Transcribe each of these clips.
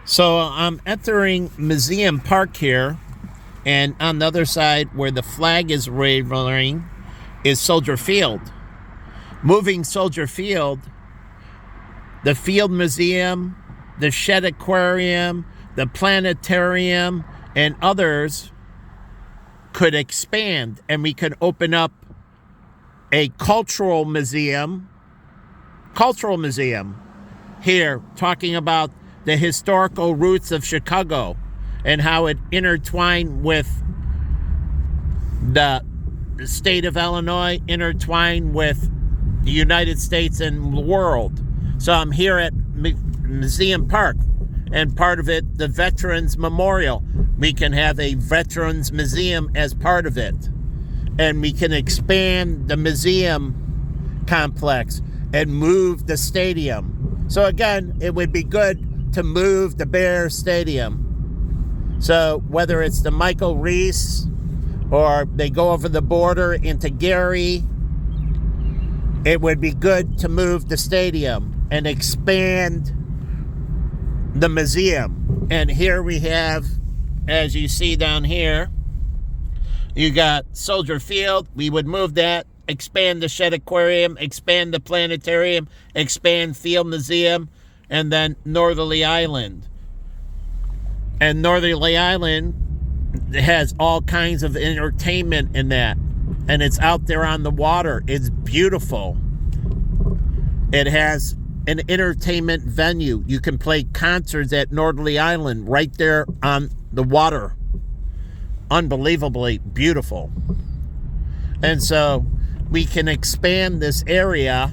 So I'm entering Museum Park here, and on the other side where the flag is waving is Soldier Field. Moving Soldier Field, the Field Museum, the Shedd Aquarium, the Planetarium, and others could expand, and we could open up a cultural museum here, talking about the historical roots of Chicago and how it intertwined with the state of Illinois, intertwined with the United States and the world. So I'm here at Museum Park, and part of it, the Veterans Memorial. We can have a Veterans Museum as part of it, and we can expand the museum complex and move the stadium. So again, it would be good to move the Bear Stadium. So whether it's the Michael Reese or they go over the border into Gary, it would be good to move the stadium and expand the museum. And here we have, as you see down here, you got Soldier Field. We would move that, expand the Shedd Aquarium, expand the Planetarium, expand Field Museum, and then Northerly Island. And Northerly Island has all kinds of entertainment in that. And it's out there on the water. It's beautiful. It has an entertainment venue. You can play concerts at Northerly Island right there on the water. Unbelievably beautiful. And so we can expand this area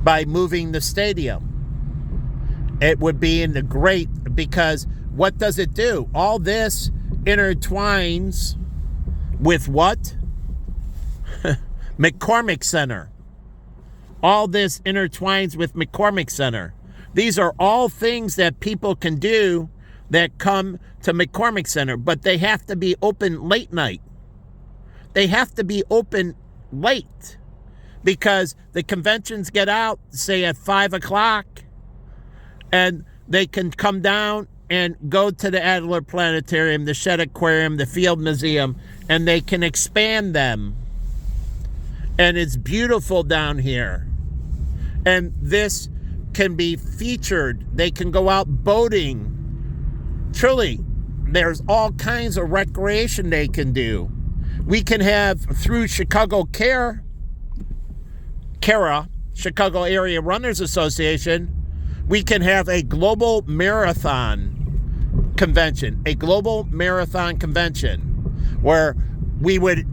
by moving the stadium. It would be in the great, because what does it do? All this intertwines with what? McCormick Center. All this intertwines with McCormick Center. These are all things that people can do that come to McCormick Center, but they have to be open late night. They have to be open late because the conventions get out, say at 5 o'clock, and they can come down and go to the Adler Planetarium, the Shedd Aquarium, the Field Museum, and they can expand them. And it's beautiful down here. And this can be featured. They can go out boating. Truly, there's all kinds of recreation they can do. We can have, through Chicago CARA, Chicago Area Runners Association, we can have a global marathon convention, where we would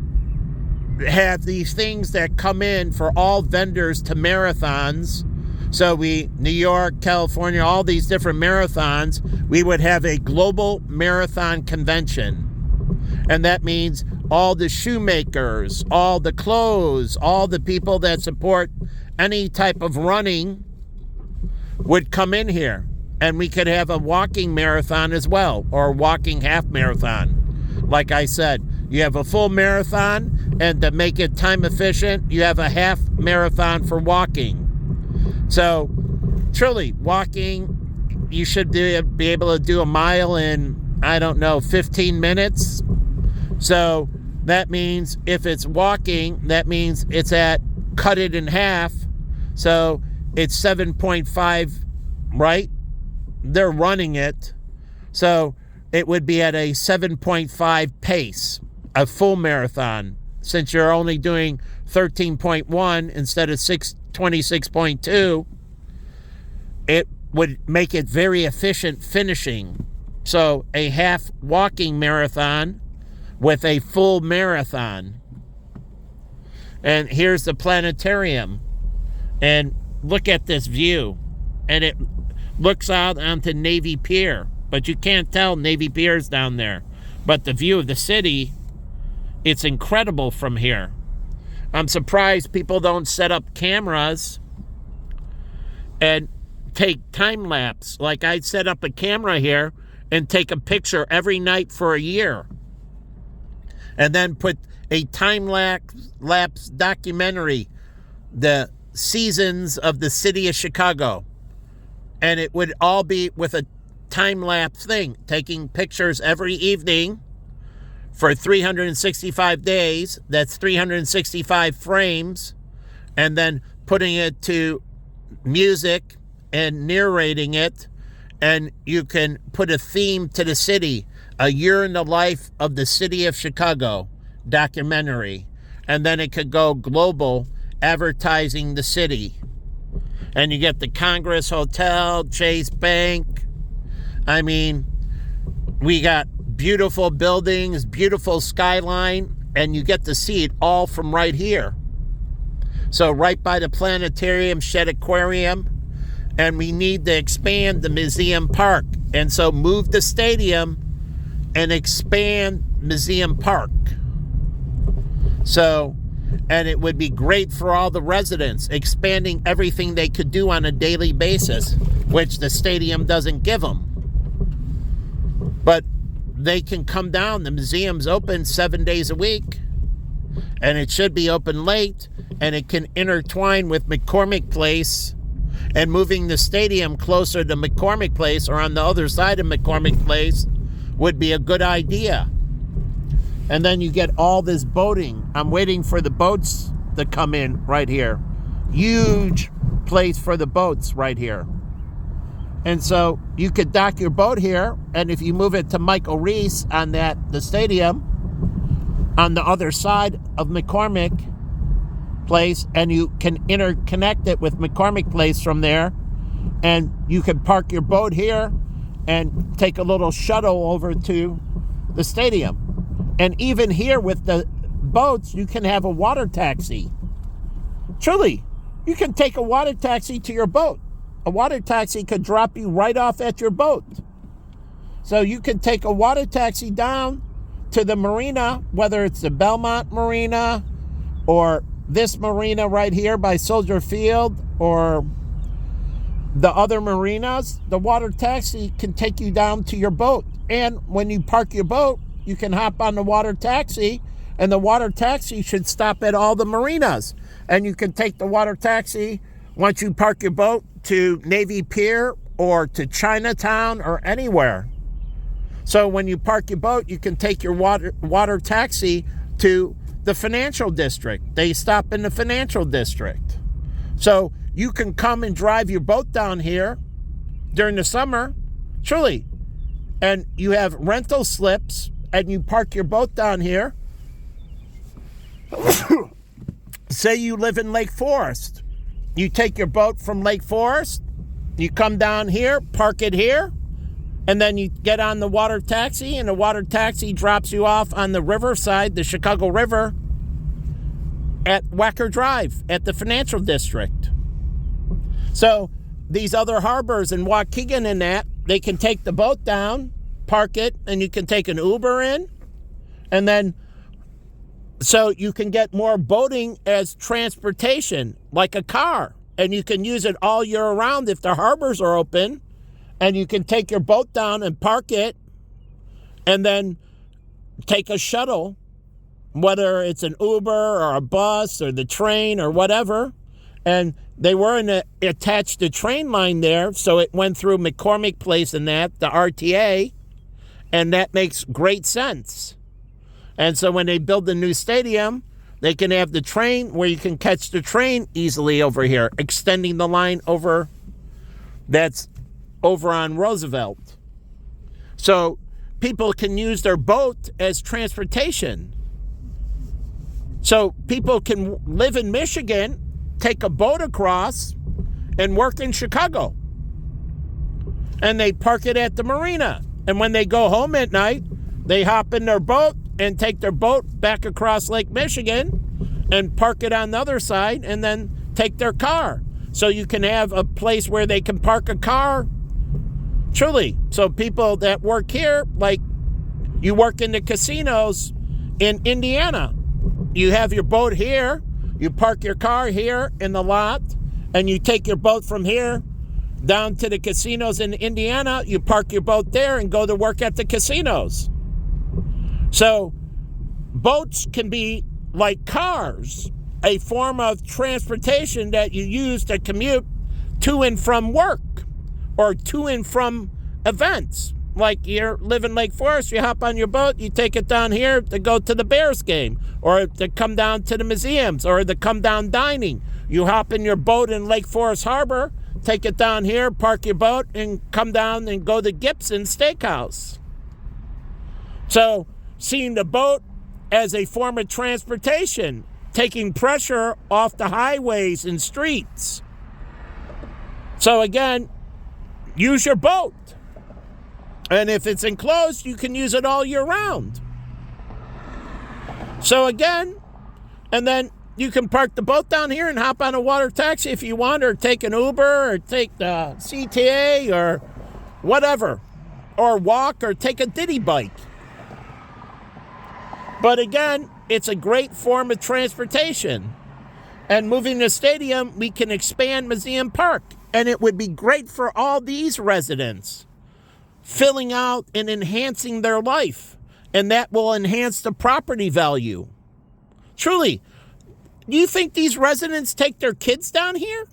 have these things that come in for all vendors to marathons. So New York, California, all these different marathons, we would have a global marathon convention. And that means all the shoemakers, all the clothes, all the people that support any type of running would come in here. And we could have a walking marathon as well, or a walking half marathon. Like I said, you have a full marathon, and to make it time efficient, you have a half marathon for walking. So, truly, walking, you should be able to do a mile in, 15 minutes. So, that means if it's walking, that means it's at cut it in half. So, it's 7.5, right? They're running it. So, it would be at a 7.5 pace, a full marathon. Since you're only doing 13.1 instead of 26.2, it would make it very efficient finishing. So a half walking marathon with a full marathon. And here's the planetarium. And look at this view. And it looks out onto Navy Pier. But you can't tell Navy Pier's down there. But the view of the city, it's incredible from here. I'm surprised people don't set up cameras and take time lapse. Like I'd set up a camera here and take a picture every night for a year. And then put a time lapse documentary, the seasons of the city of Chicago. And it would all be with a time-lapse thing, taking pictures every evening for 365 days. That's 365 frames. And then putting it to music and narrating it. And you can put a theme to the city, a year in the life of the city of Chicago documentary. And then it could go global, advertising the city. And you get the Congress Hotel, Chase Bank. I mean, we got beautiful buildings, beautiful skyline, and you get to see it all from right here. So right by the planetarium, Shedd Aquarium, and we need to expand the museum park. And so move the stadium and expand Museum Park. So, and it would be great for all the residents, expanding everything they could do on a daily basis, which the stadium doesn't give them. But they can come down. The museum's open 7 days a week, and it should be open late, and it can intertwine with McCormick Place, and moving the stadium closer to McCormick Place or on the other side of McCormick Place would be a good idea. And then you get all this boating. I'm waiting for the boats to come in right here. Huge place for the boats right here. And so you could dock your boat here, and if you move it to Michael Reese on the stadium, on the other side of McCormick Place, and you can interconnect it with McCormick Place from there, and you can park your boat here and take a little shuttle over to the stadium. And even here with the boats, you can have a water taxi. Truly, you can take a water taxi to your boat. A water taxi could drop you right off at your boat. So you can take a water taxi down to the marina, whether it's the Belmont Marina or this marina right here by Soldier Field or the other marinas. The water taxi can take you down to your boat. And when you park your boat, you can hop on the water taxi, and the water taxi should stop at all the marinas. And you can take the water taxi once you park your boat to Navy Pier or to Chinatown or anywhere. So when you park your boat, you can take your water taxi to the financial district. They stop in the financial district. So you can come and drive your boat down here during the summer, truly. And you have rental slips, and you park your boat down here. Say you live in Lake Forest. You take your boat from Lake Forest, you come down here, park it here, and then you get on the water taxi, and the water taxi drops you off on the riverside, the Chicago River, at Wacker Drive, at the financial district. So these other harbors in Waukegan and that, they can take the boat down, park it, and you can take an Uber in, and then so you can get more boating as transportation, like a car, and you can use it all year round if the harbors are open, and you can take your boat down and park it, and then take a shuttle, whether it's an Uber or a bus or the train or whatever, and they weren't attached to train line there, so it went through McCormick Place and that, the RTA, and that makes great sense. And so when they build the new stadium, they can have the train where you can catch the train easily over here, extending the line over, that's over on Roosevelt. So people can use their boat as transportation. So people can live in Michigan, take a boat across, and work in Chicago. And they park it at the marina. And when they go home at night, they hop in their boat and take their boat back across Lake Michigan and park it on the other side and then take their car. So you can have a place where they can park a car, truly. So people that work here, like you work in the casinos in Indiana, you have your boat here, you park your car here in the lot, and you take your boat from here down to the casinos in Indiana, you park your boat there and go to work at the casinos. So boats can be like cars, a form of transportation that you use to commute to and from work, or to and from events. Like you live in Lake Forest, you hop on your boat, you take it down here to go to the Bears game, or to come down to the museums, or to come down dining. You hop in your boat in Lake Forest Harbor, take it down here, park your boat, and come down and go to Gibson Steakhouse. So, seeing the boat as a form of transportation, taking pressure off the highways and streets. So again, use your boat. And if it's enclosed, you can use it all year round. So again, and then you can park the boat down here and hop on a water taxi if you want, or take an Uber, or take the CTA, or whatever, or walk, or take a Diddy bike. But again, it's a great form of transportation. And moving the stadium, we can expand Museum Park. And it would be great for all these residents, filling out and enhancing their life. And that will enhance the property value. Truly, do you think these residents take their kids down here?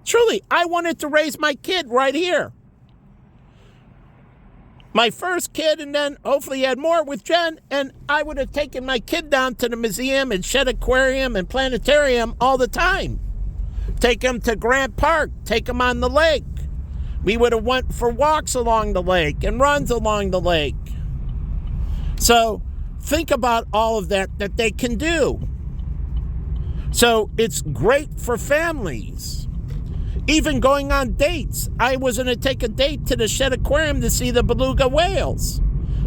Truly, I wanted to raise my kid right here. My first kid, and then hopefully had more with Jen, and I would have taken my kid down to the museum and Shedd Aquarium and Planetarium all the time. Take him to Grant Park, take him on the lake. We would have went for walks along the lake and runs along the lake. So think about all of that they can do. So it's great for families. Even going on dates. I was going to take a date to the Shedd Aquarium to see the beluga whales.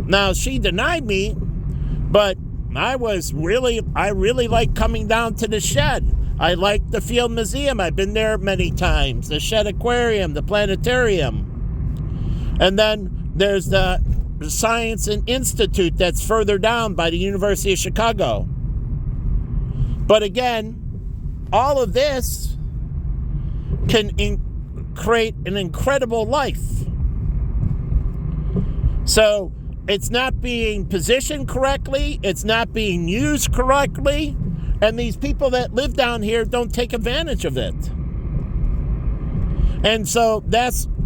Now, she denied me, but I really like coming down to the Shedd. I like the Field Museum. I've been there many times. The Shedd Aquarium, the Planetarium. And then there's the Science and Institute that's further down by the University of Chicago. But again, all of this can create an incredible life. So it's not being positioned correctly, it's not being used correctly, and these people that live down here don't take advantage of it. And so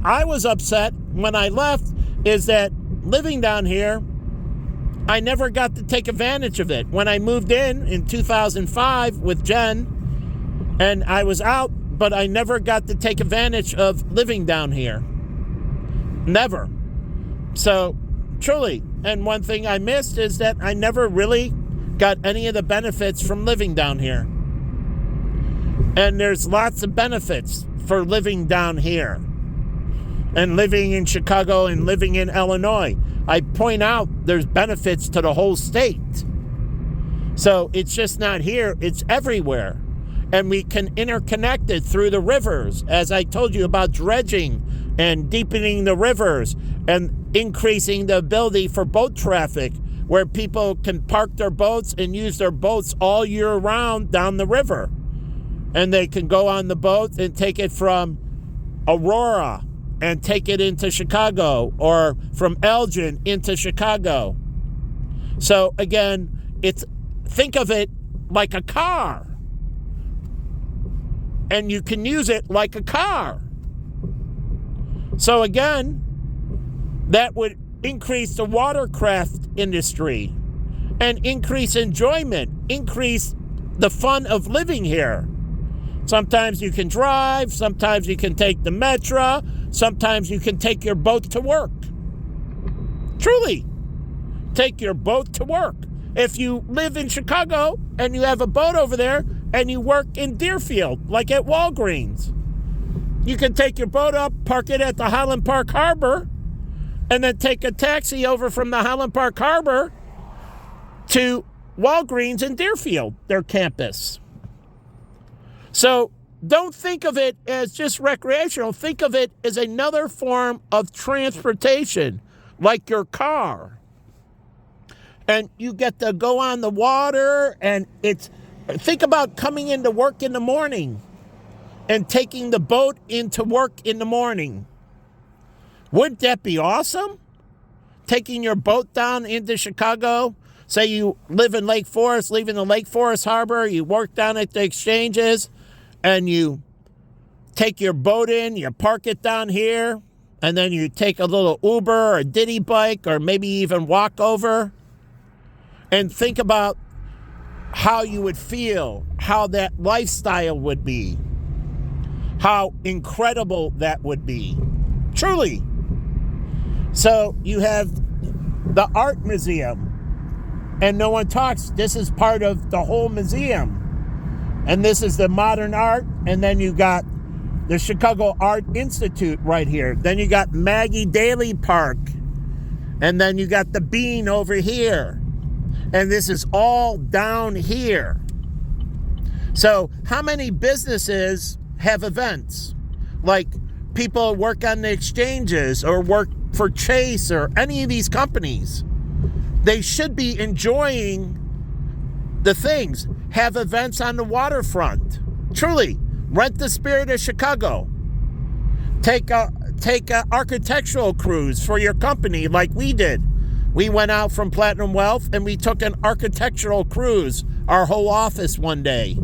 I was upset when I left, is that living down here, I never got to take advantage of it. When I moved in 2005 with Jen, and I was out, but I never got to take advantage of living down here. Never. So, truly, and one thing I missed is that I never really got any of the benefits from living down here. And there's lots of benefits for living down here. And living in Chicago and living in Illinois. I point out there's benefits to the whole state. So it's just not here, it's everywhere. And we can interconnect it through the rivers, as I told you about dredging and deepening the rivers and increasing the ability for boat traffic, where people can park their boats and use their boats all year round down the river. And they can go on the boat and take it from Aurora and take it into Chicago, or from Elgin into Chicago. So again, think of it like a car. And you can use it like a car. So again, that would increase the watercraft industry and increase enjoyment, increase the fun of living here. Sometimes you can drive, sometimes you can take the metro, sometimes you can take your boat to work. Truly, take your boat to work. If you live in Chicago and you have a boat over there and you work in Deerfield, like at Walgreens, you can take your boat up, park it at the Highland Park Harbor, and then take a taxi over from the Highland Park Harbor to Walgreens in Deerfield, their campus. So don't think of it as just recreational. Think of it as another form of transportation, like your car. And you get to go on the water, and think about coming into work in the morning and taking the boat into work in the morning. Wouldn't that be awesome? Taking your boat down into Chicago. Say you live in Lake Forest, leaving the Lake Forest Harbor, you work down at the exchanges, and you take your boat in, you park it down here, and then you take a little Uber or a Diddy bike or maybe even walk over and think about how you would feel, how that lifestyle would be, how incredible that would be. Truly. So you have the art museum, and no one talks. This is part of the whole museum. And this is the modern art, and then you got the Chicago Art Institute right here. Then you got Maggie Daley Park, and then you got the Bean over here. And this is all down here. So how many businesses have events? Like people work on the exchanges or work for Chase or any of these companies. They should be enjoying the things. Have events on the waterfront. Truly, rent the Spirit of Chicago. Take a architectural cruise for your company like we did. We went out from Platinum Wealth and we took an architectural cruise, our whole office one day.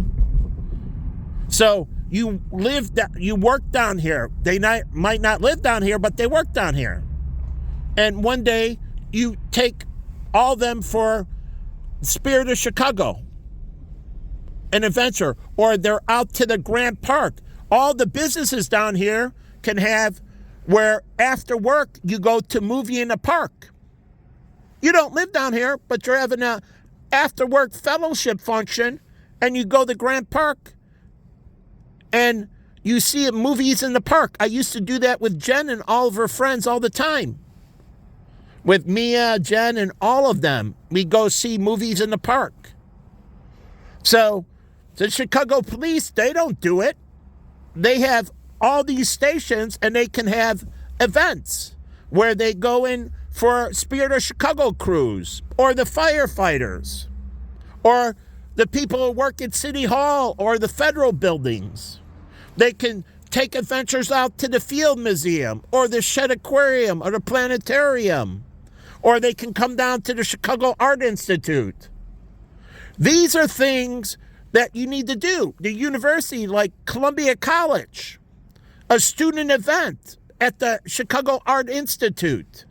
So you work down here. They might not live down here, but they work down here. And one day you take all them for Spirit of Chicago, an adventure, or they're out to the Grant Park. All the businesses down here can have where after work you go to movie in the park. You don't live down here, but you're having a after work fellowship function and you go to Grant Park and you see movies in the park. I used to do that with Jen and all of her friends all the time. With Mia, Jen, and all of them. We go see movies in the park. So the Chicago police, they don't do it. They have all these stations and they can have events where they go in for Spirit of Chicago cruise, or the firefighters, or the people who work at City Hall or the federal buildings. They can take adventures out to the Field Museum or the Shedd Aquarium or the Planetarium, or they can come down to the Chicago Art Institute. These are things that you need to do. The university, like Columbia College, a student event at the Chicago Art Institute.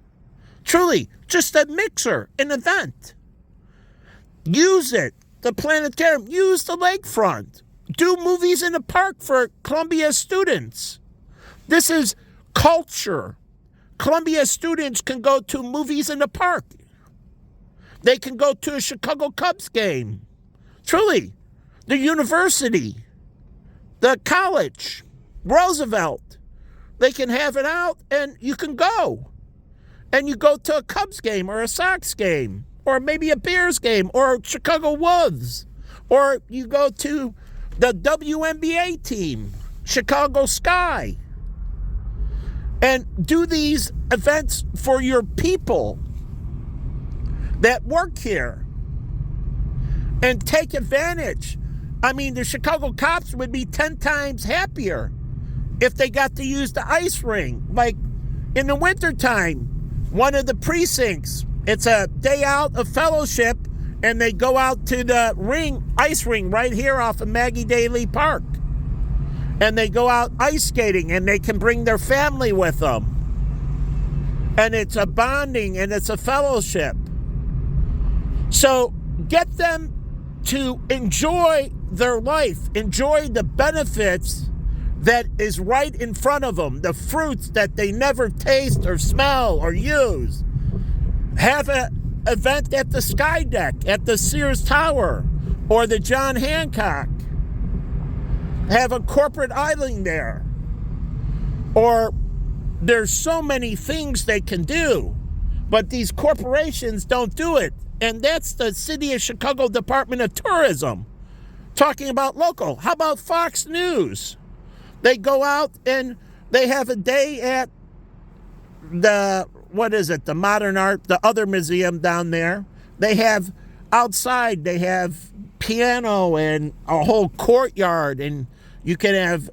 Truly, just a mixer, an event. Use it. The Planetarium, use the lakefront. Do movies in the park for Columbia students. This is culture. Columbia students can go to movies in the park. They can go to a Chicago Cubs game. Truly, the university, the college, Roosevelt, they can have it out and you can go. And you go to a Cubs game or a Sox game or maybe a Bears game or Chicago Wolves. Or you go to the WNBA team, Chicago Sky. And do these events for your people that work here. And take advantage. I mean, the Chicago cops would be 10 times happier if they got to use the ice ring. Like in the wintertime, one of the precincts, it's a day out of fellowship, and they go out to the ice ring right here off of Maggie Daley Park. And they go out ice skating, and they can bring their family with them. And it's a bonding, and it's a fellowship. So get them to enjoy their life, enjoy the benefits that is right in front of them, the fruits that they never taste or smell or use. Have an event at the Sky Deck, at the Sears Tower, or the John Hancock. Have a corporate island there. Or there's so many things they can do, but these corporations don't do it. And that's the City of Chicago Department of Tourism talking about local. How about Fox News? They go out and they have a day at the Modern Art, the other museum down there. They have outside, they have piano and a whole courtyard, and you can have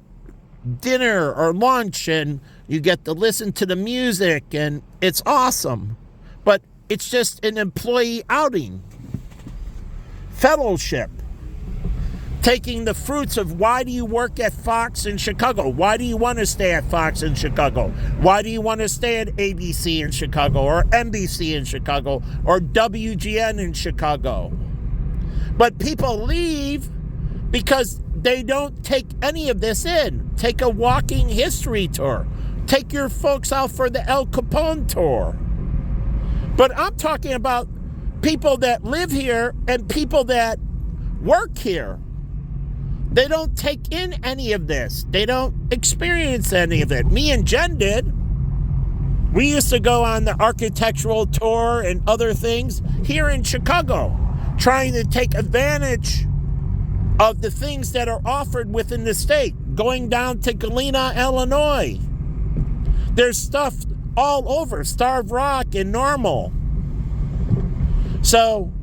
dinner or lunch, and you get to listen to the music, and it's awesome. But it's just an employee outing. Fellowship. taking the fruits of why do you work at Fox in Chicago? Why do you want to stay at Fox in Chicago? Why do you want to stay at ABC in Chicago or NBC in Chicago or WGN in Chicago? But people leave because they don't take any of this in. Take a walking history tour. Take your folks out for the El Capone tour. But I'm talking about people that live here and people that work here. They don't take in any of this. They don't experience any of it. Me and Jen did. We used to go on the architectural tour and other things here in Chicago, trying to take advantage of the things that are offered within the state. Going down to Galena, Illinois. There's stuff all over, Starved Rock and Normal. So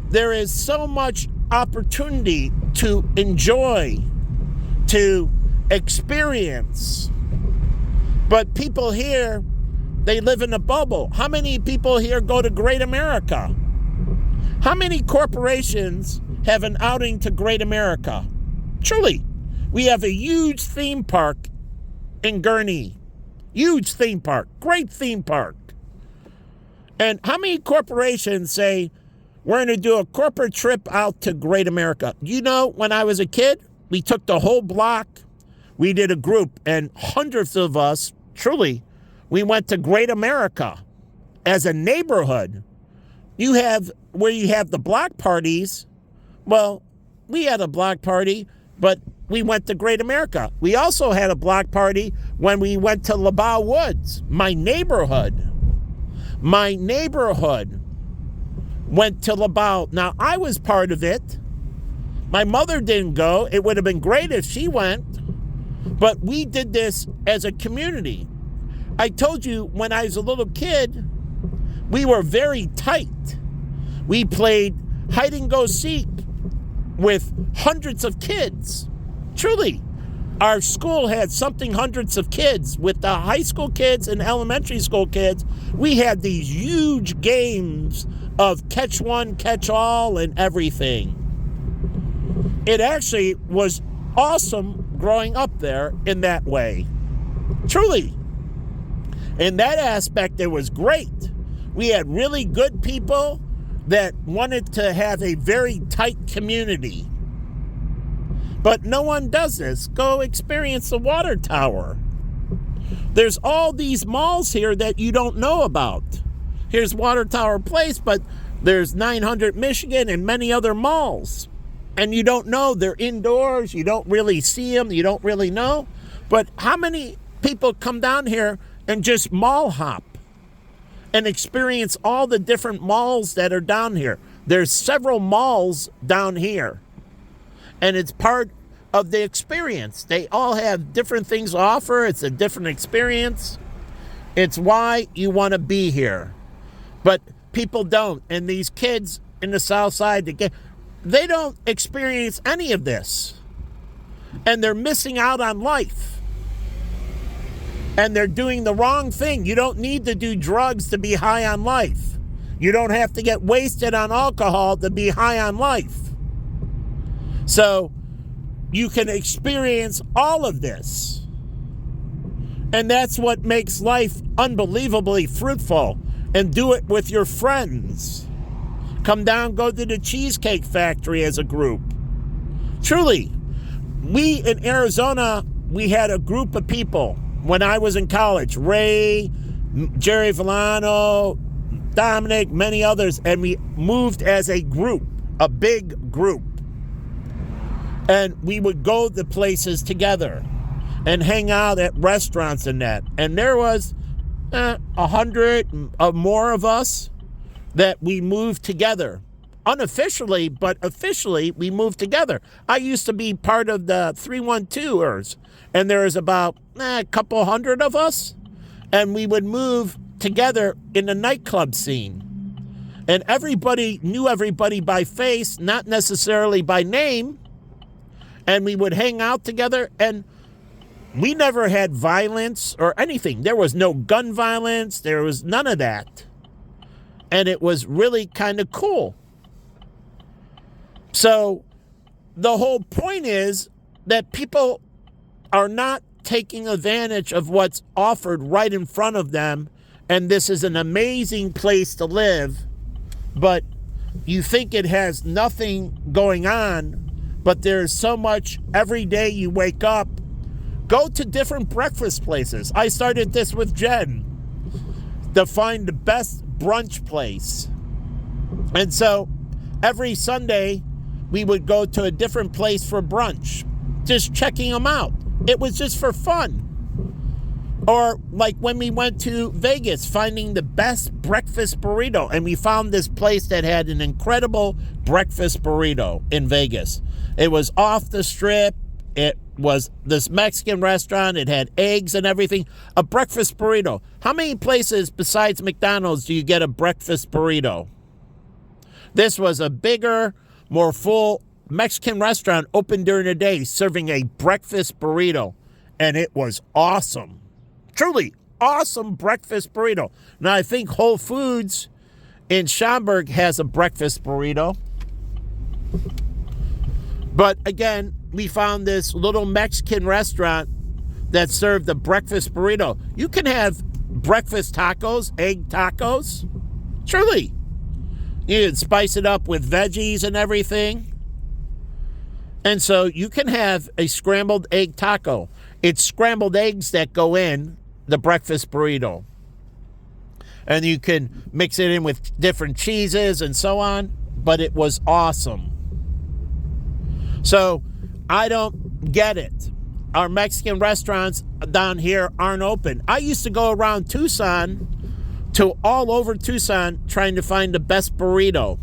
there is so much opportunity to enjoy, to experience. But people here, they live in a bubble. How many people here go to Great America? How many corporations have an outing to Great America? Truly, we have a huge theme park in Gurnee. Huge theme park, great theme park. And how many corporations say, we're going to do a corporate trip out to Great America? You know, when I was a kid, we took the whole block. We did a group, and hundreds of us, truly, we went to Great America as a neighborhood. You have, where you have the block parties, well, we had a block party, but we went to Great America. We also had a block party when we went to LaBeau Woods, my neighborhood. My neighborhood went to LaBeau. Now, I was part of it. My mother didn't go. It would have been great if she went. But we did this as a community. I told you when I was a little kid, we were very tight. We played hide and go seek with hundreds of kids. Truly, our school had something hundreds of kids. With the high school kids and elementary school kids, we had these huge games of catch one, catch all, and everything. It actually was awesome growing up there in that way. Truly. In that aspect, it was great. We had really good people that wanted to have a very tight community. But no one does this. Go experience the water tower. There's all these malls here that you don't know about. Here's Water Tower Place, but there's 900 Michigan and many other malls. And you don't know, they're indoors, you don't really see them, you don't really know. But how many people come down here and just mall hop and experience all the different malls that are down here? There's several malls down here. And it's part of the experience. They all have different things to offer. It's a different experience. It's why you want to be here. But people don't. And these kids in the South Side, they don't experience any of this. And they're missing out on life. And they're doing the wrong thing. You don't need to do drugs to be high on life. You don't have to get wasted on alcohol to be high on life. So you can experience all of this. And that's what makes life unbelievably fruitful. And do it with your friends. Come down, go to the Cheesecake Factory as a group. Truly, we in Arizona, we had a group of people when I was in college. Ray, Jerry Villano, Dominic, many others. And we moved as a group, a big group. And we would go to places together and hang out at restaurants and that. And there was 100 or more of us that we moved together. Unofficially, but officially, we moved together. I used to be part of the 312ers, and there was about a couple hundred of us, and we would move together in the nightclub scene. And everybody knew everybody by face, not necessarily by name. And we would hang out together, and we never had violence or anything. There was no gun violence. There was none of that. And it was really kind of cool. So the whole point is that people are not taking advantage of what's offered right in front of them. And this is an amazing place to live, but you think it has nothing going on, but there's so much every day you wake up. Go to different breakfast places. I started this with Jen to find the best brunch place. And so every Sunday we would go to a different place for brunch, just checking them out. It was just for fun. Or like when we went to Vegas, finding the best breakfast burrito. And we found this place that had an incredible breakfast burrito in Vegas. It was off the strip. It was this Mexican restaurant. It had eggs and everything. A breakfast burrito. How many places besides McDonald's do you get a breakfast burrito? This was a bigger, more full Mexican restaurant open during the day serving a breakfast burrito. And it was awesome. Truly awesome breakfast burrito. Now, I think Whole Foods in Schaumburg has a breakfast burrito. But again, we found this little Mexican restaurant that served a breakfast burrito. You can have breakfast tacos, egg tacos. Truly. You can spice it up with veggies and everything. And so you can have a scrambled egg taco. It's scrambled eggs that go in the breakfast burrito. And you can mix it in with different cheeses and so on. But it was awesome. So I don't get it. Our Mexican restaurants down here aren't open. I used to go around Tucson to all over Tucson trying to find the best burrito.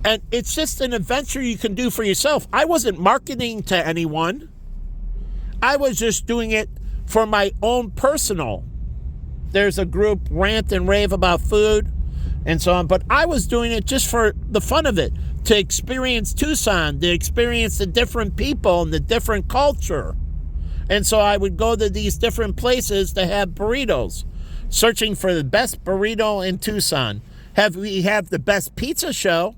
And it's just an adventure you can do for yourself. I wasn't marketing to anyone. I was just doing it for my own personal. There's a group, Rant and Rave About Food and so on. But I was doing it just for the fun of it. To experience Tucson, to experience the different people and the different culture. And so I would go to these different places to have burritos, searching for the best burrito in Tucson. We have the best pizza show,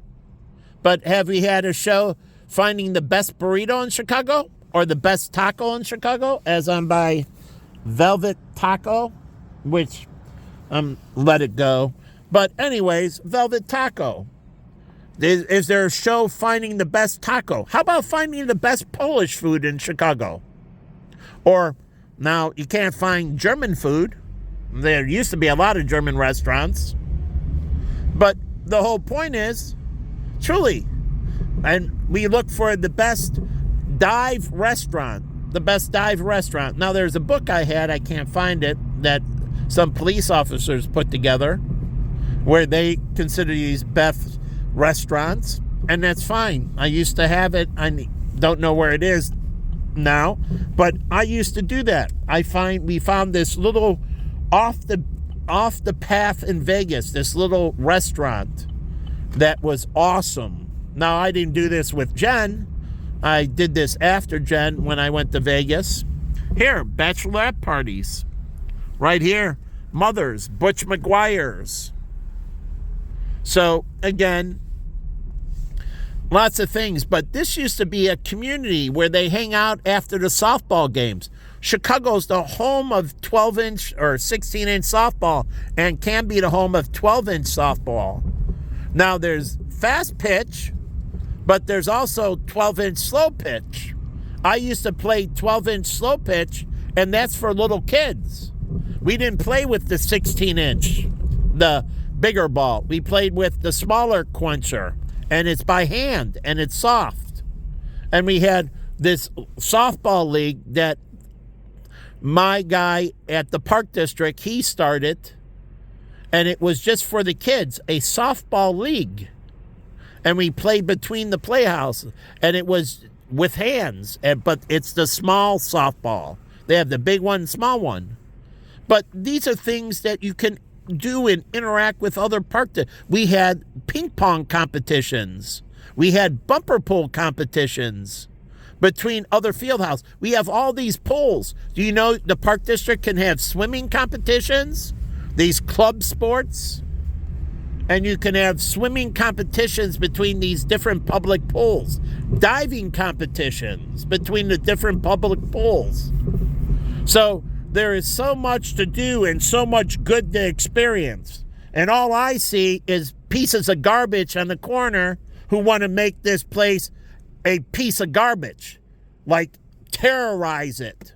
but have we had a show finding the best burrito in Chicago or the best taco in Chicago, as on by Velvet Taco, which let it go. But anyways, Velvet Taco. Is there a show finding the best taco? How about finding the best Polish food in Chicago? Or, now, you can't find German food. There used to be a lot of German restaurants. But the whole point is, truly, and we look for the best dive restaurant. The best dive restaurant. Now, there's a book I had, I can't find it, that some police officers put together, where they consider these best restaurants, and that's fine. I used to have it. I don't know where it is now, but I used to do that. We found this little off the path in Vegas, this little restaurant that was awesome. Now, I didn't do this with Jen. I did this after Jen when I went to Vegas. Here, bachelorette parties. Right here, Mother's, Butch McGuire's. So, again, lots of things. But this used to be a community where they hang out after the softball games. Chicago's the home of 12-inch or 16-inch softball and can be the home of 12-inch softball. Now, there's fast pitch, but there's also 12-inch slow pitch. I used to play 12-inch slow pitch, and that's for little kids. We didn't play with the 16-inch, the bigger ball. We played with the smaller quencher, and it's by hand, and it's soft. And we had this softball league that my guy at the Park District, he started, and it was just for the kids, a softball league. And we played between the playhouse, and it was with hands, but it's the small softball. They have the big one, small one. But these are things that you can do and interact with other we had ping pong competitions. We had bumper pool competitions between other field house. We have all these pools. Do you know the Park District can have swimming competitions? These club sports? And you can have swimming competitions between these different public pools, diving competitions between the different public pools. So there is so much to do and so much good to experience. And all I see is pieces of garbage on the corner who want to make this place a piece of garbage, like terrorize it.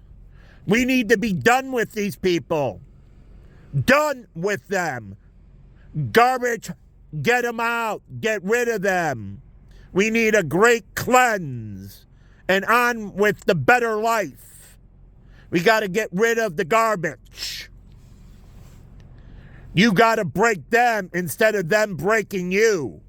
We need to be done with these people. Done with them. Garbage, get them out. Get rid of them. We need a great cleanse and on with the better life. We got to get rid of the garbage. You got to break them instead of them breaking you.